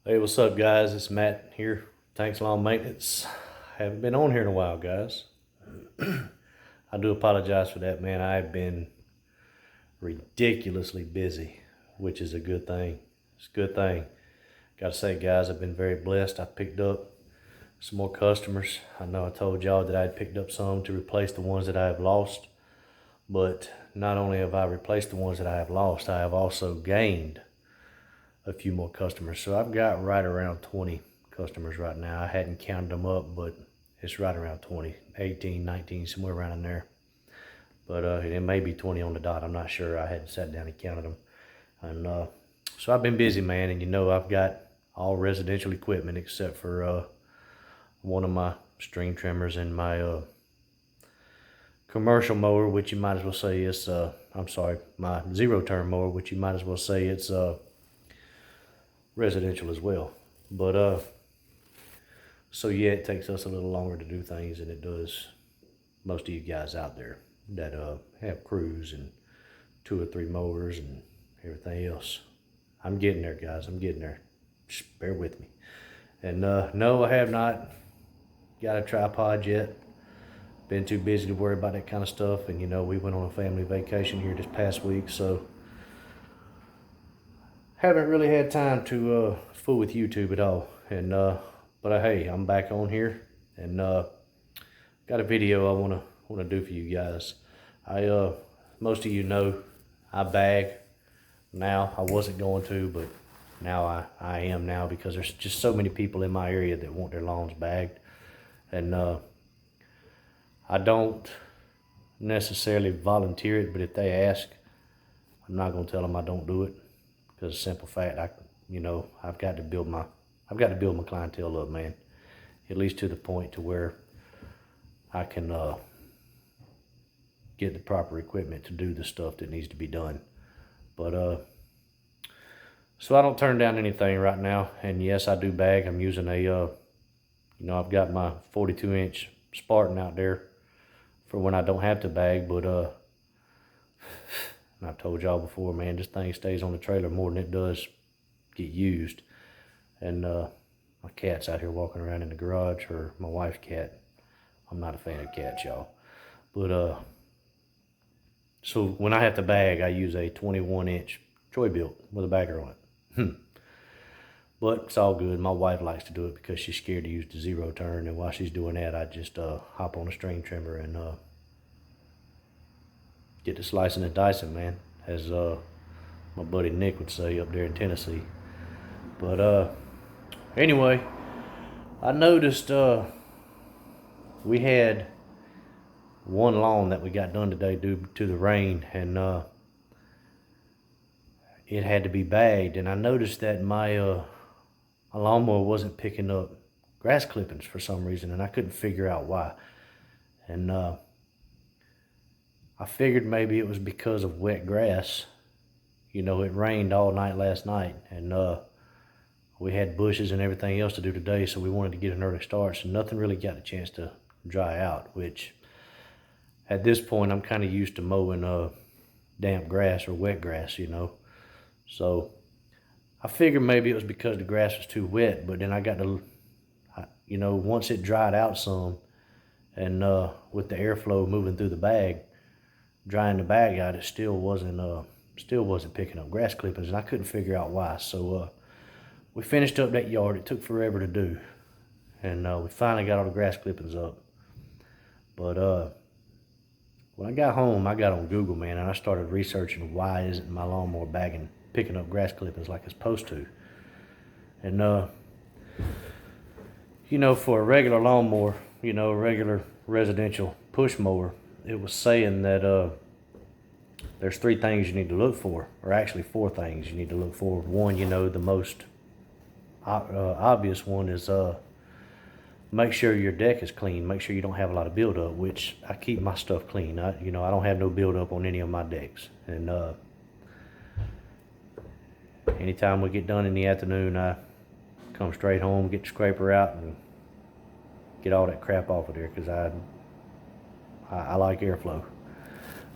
Hey, what's up, guys? It's Matt here. Tanks Lawn Maintenance. Haven't been on here in a while, guys. I do apologize for that, man. I've been ridiculously busy, which is a good thing. It's a good thing. Gotta say, guys, I've been very blessed. I picked up some more customers. I know I told y'all that I had picked up some to replace the ones that I have lost. But not only have I replaced the ones that I have lost, I have also gained a few more customers. So I've got right around 20 customers right now. I hadn't counted them up, but it's right around 20, 18, 19, somewhere around in there. But it may be 20 on the dot. I'm not sure. I hadn't sat down and counted them. And so I've been busy, man. And you know, I've got all residential equipment except for one of my string trimmers and my commercial mower, which you might as well say is, I'm sorry, my zero turn mower, which you might as well say it's residential as well. But so yeah, it takes us a little longer to do things than it does most of you guys out there that have crews and 2 or 3 mowers and everything else. I'm getting there, guys. I'm getting there. Just bear with me. And no, I have not got a tripod yet. Been too busy to worry about that kind of stuff. And you know, we went on a family vacation here this past week, so haven't really had time to fool with YouTube at all. And but hey, I'm back on here and got a video I wanna do for you guys. Most of you know I bag now. I wasn't going to, but now I am now because there's just so many people in my area that want their lawns bagged. And I don't necessarily volunteer it, but if they ask, I'm not gonna tell them I don't do it. Because simple fact, I've got to build my clientele up, man. At least to the point to where I can get the proper equipment to do the stuff that needs to be done. But so I don't turn down anything right now. And yes, I do bag. I'm using I've got my 42-inch Spartan out there for when I don't have to bag. But and I've told y'all before, man, this thing stays on the trailer more than it does get used. And my cat's out here walking around in the garage, or my wife's cat. I'm not a fan of cats, y'all. But so when I have to bag, I use a 21-inch Troy-Bilt with a bagger on it. But it's all good. My wife likes to do it because she's scared to use the zero turn. And while she's doing that, I just hop on a string trimmer and get to slicing and dicing, man, as my buddy Nick would say up there in Tennessee. But anyway, I noticed we had one lawn that we got done today due to the rain, and it had to be bagged. And I noticed that my lawnmower wasn't picking up grass clippings for some reason, and I couldn't figure out why. And I figured maybe it was because of wet grass. You know, it rained all night last night, and we had bushes and everything else to do today, so we wanted to get an early start, so nothing really got a chance to dry out, which at this point I'm kind of used to mowing damp grass or wet grass, you know. So I figured maybe it was because the grass was too wet, but then I got to, once it dried out some, and with the airflow moving through the bag, drying the bag out, it still wasn't picking up grass clippings, and I couldn't figure out why. So we finished up that yard. It took forever to do, and we finally got all the grass clippings up. But when I got home, I got on Google, man, and I started researching why isn't my lawnmower picking up grass clippings like it's supposed to. And for a regular lawnmower, a regular residential push mower, it was saying that there's 3 things you need to look for, or actually 4 things you need to look for. One, the most obvious one is make sure your deck is clean. Make sure you don't have a lot of buildup, which I keep my stuff clean. I don't have no buildup on any of my decks. And anytime we get done in the afternoon, I come straight home, get the scraper out, and get all that crap off of there, because I like airflow.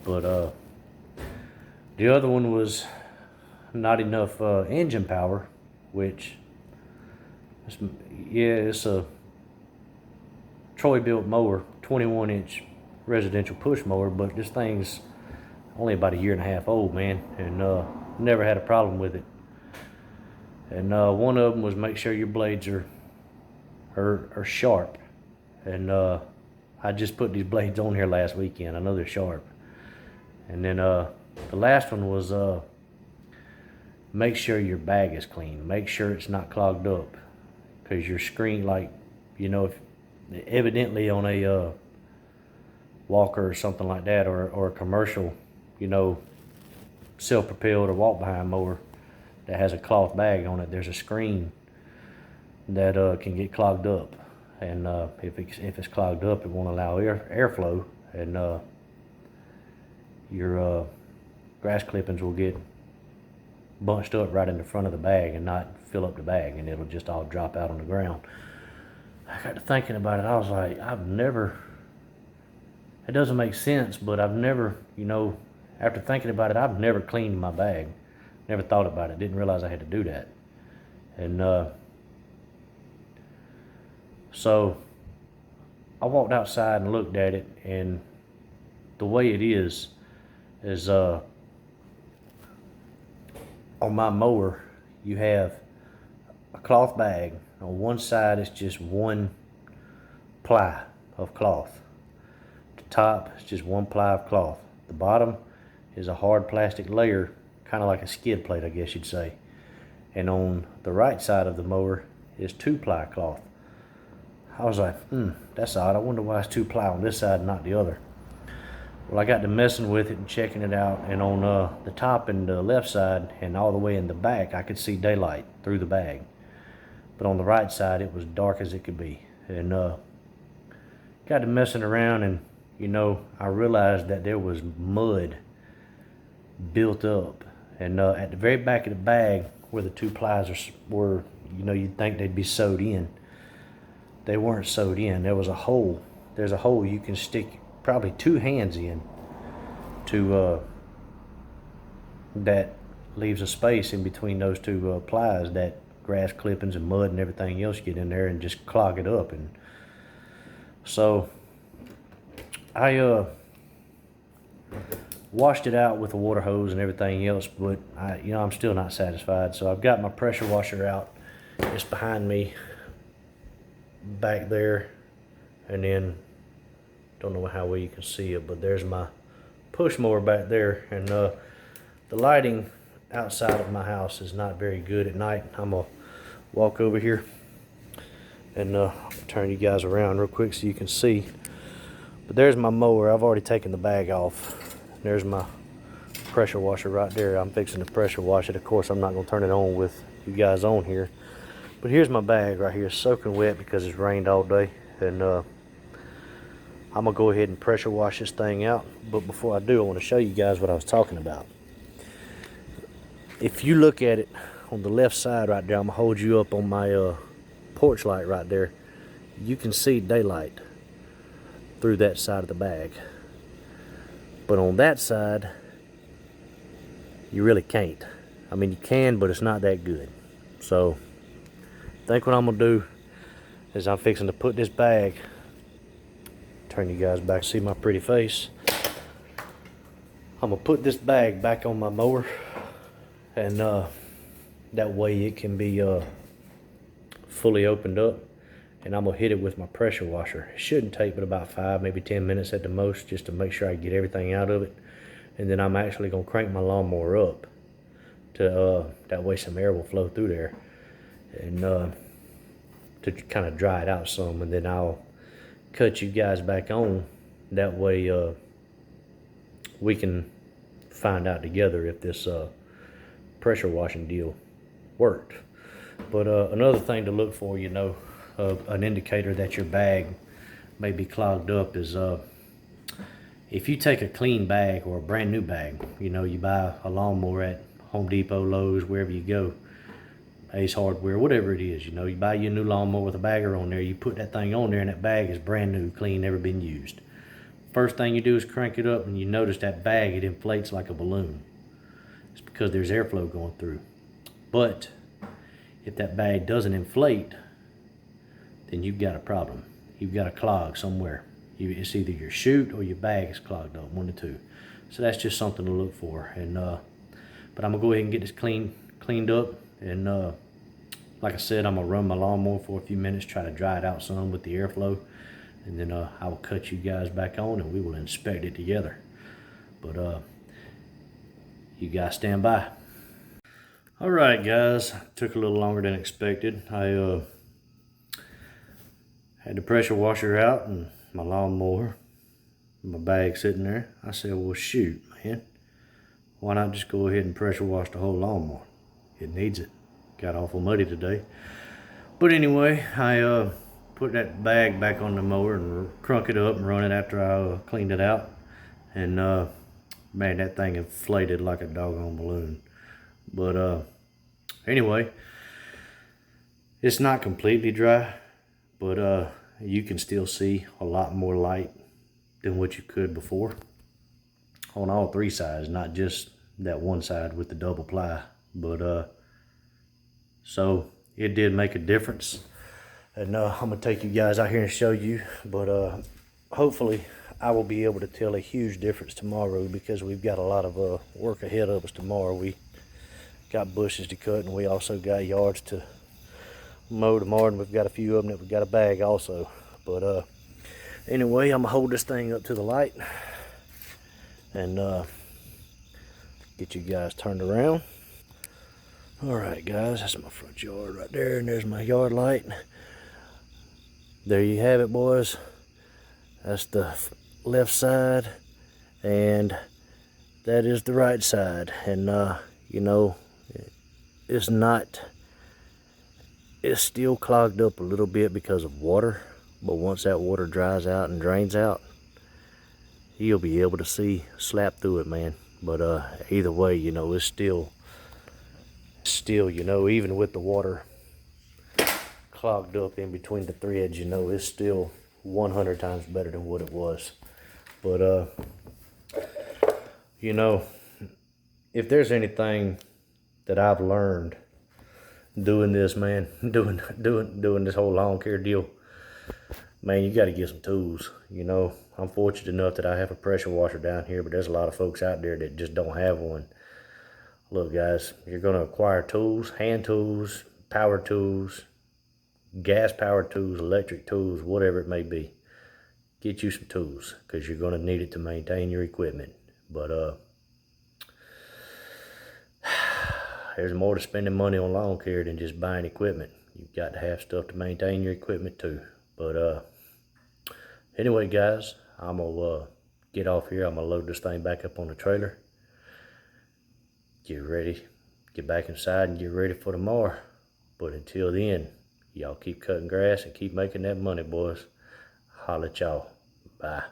But the other one was not enough engine power, which It's, yeah, it's a Troy built mower, 21-inch residential push mower, but this thing's only about a year and a half old, man, and never had a problem with it. And one of them was make sure your blades are sharp. And I just put these blades on here last weekend. I know they're sharp. And then the last one was make sure your bag is clean. Make sure it's not clogged up, because your screen, like, you know, if evidently on a walker or something like that, or a commercial, you know, self-propelled or walk-behind mower that has a cloth bag on it, there's a screen that can get clogged up. And if it's clogged up, it won't allow airflow, and your grass clippings will get bunched up right in the front of the bag and not fill up the bag, and it'll just all drop out on the ground. I got to thinking about it. I was like, it doesn't make sense, but I've never, you know, after thinking about it, I've never cleaned my bag. Never thought about it. Didn't realize I had to do that. And so I walked outside and looked at it, and the way it is on my mower, you have a cloth bag. On one side, it's just one ply of cloth. The top is just one ply of cloth. The bottom is a hard plastic layer, kind of like a skid plate, I guess you'd say. And on the right side of the mower is 2-ply cloth. I was like, that's odd. I wonder why it's 2-ply on this side and not the other. Well, I got to messing with it and checking it out, and on the top and the left side and all the way in the back, I could see daylight through the bag. But on the right side, it was dark as it could be. And got to messing around, and, you know, I realized that there was mud built up. And at the very back of the bag, where the 2 plies were, you know, you'd think they'd be sewed in. They weren't sewed in. There was a hole. There's a hole you can stick probably 2 hands in to that leaves a space in between those 2 plies that grass clippings and mud and everything else get in there and just clog it up. And so I washed it out with a water hose and everything else, but I'm still not satisfied. So I've got my pressure washer out. It's behind me back there, and then don't know how well you can see it, but there's my push mower back there. And the lighting outside of my house is not very good at night. I'm gonna walk over here and turn you guys around real quick so you can see. But there's my mower. I've already taken the bag off. There's my pressure washer right there. I'm fixing to pressure wash it. Of course, I'm not gonna turn it on with you guys on here. But here's my bag right here, soaking wet because it's rained all day. And I'm gonna go ahead and pressure wash this thing out. But before I do, I want to show you guys what I was talking about. If you look at it on the left side right there, I'm gonna hold you up on my porch light right there. You can see daylight through that side of the bag. But on that side, you really can't. I mean, you can, but it's not that good. So I think what I'm gonna do is I'm fixing to put this bag, turn you guys back, see my pretty face. I'm gonna put this bag back on my mower, and that way it can be fully opened up, and I'm gonna hit it with my pressure washer. It shouldn't take but about 5, maybe 10 minutes at the most, just to make sure I get everything out of it. And then I'm actually gonna crank my lawnmower up to that way some air will flow through there, and to kind of dry it out some. And then I'll cut you guys back on. That way we can find out together if this pressure washing deal worked. But another thing to look for, you know, an indicator that your bag may be clogged up is if you take a clean bag or a brand new bag, you know, you buy a lawnmower at Home Depot, Lowe's, wherever you go, Ace Hardware, whatever it is, you know, you buy your new lawnmower with a bagger on there, you put that thing on there, and that bag is brand new, clean, never been used. First thing you do is crank it up, and you notice that bag, it inflates like a balloon. It's because there's airflow going through. But if that bag doesn't inflate, then you've got a problem. You've got a clog somewhere. It's either your chute or your bag is clogged up, one of the two. So that's just something to look for. And but I'm gonna go ahead and get this cleaned up. And like I said, I'm gonna run my lawnmower for a few minutes, try to dry it out some with the airflow. And then I will cut you guys back on and we will inspect it together. But you guys stand by. All right, guys, took a little longer than expected. I had the pressure washer out and my lawnmower, my bag sitting there. I said, well, shoot, man, why not just go ahead and pressure wash the whole lawnmower? It needs it. Got awful muddy today. But anyway, I put that bag back on the mower and crunk it up and run it after I cleaned it out. And man, that thing inflated like a doggone balloon. But anyway, it's not completely dry, but you can still see a lot more light than what you could before on all three sides, not just that one side with the double ply. But so it did make a difference. And I'm gonna take you guys out here and show you, but hopefully I will be able to tell a huge difference tomorrow, because we've got a lot of work ahead of us tomorrow. We got bushes to cut and we also got yards to mow tomorrow, and we've got a few of them that we've got a bag also. But anyway, I'm gonna hold this thing up to the light and get you guys turned around. All right, guys, that's my front yard right there, and there's my yard light. There you have it, boys. That's the left side, and that is the right side. And you know, it's still clogged up a little bit because of water, but once that water dries out and drains out, you'll be able to see slap through it, man. But either way, you know, it's still, you know, even with the water clogged up in between the threads, you know, it's still 100 times better than what it was. But you know, if there's anything that I've learned doing this, man, doing this whole lawn care deal, man, you got to get some tools. You know, I'm fortunate enough that I have a pressure washer down here, but there's a lot of folks out there that just don't have one. Look, guys, you're going to acquire tools, hand tools, power tools, gas powered tools, electric tools, whatever it may be. Get you some tools, because you're going to need it to maintain your equipment. But there's more to spending money on lawn care than just buying equipment. You've got to have stuff to maintain your equipment too. But anyway, guys, I'm gonna get off here. I'm gonna load this thing back up on the trailer. Get ready, get back inside and get ready for tomorrow. But until then, y'all keep cutting grass and keep making that money, boys. Holla at y'all. Bye.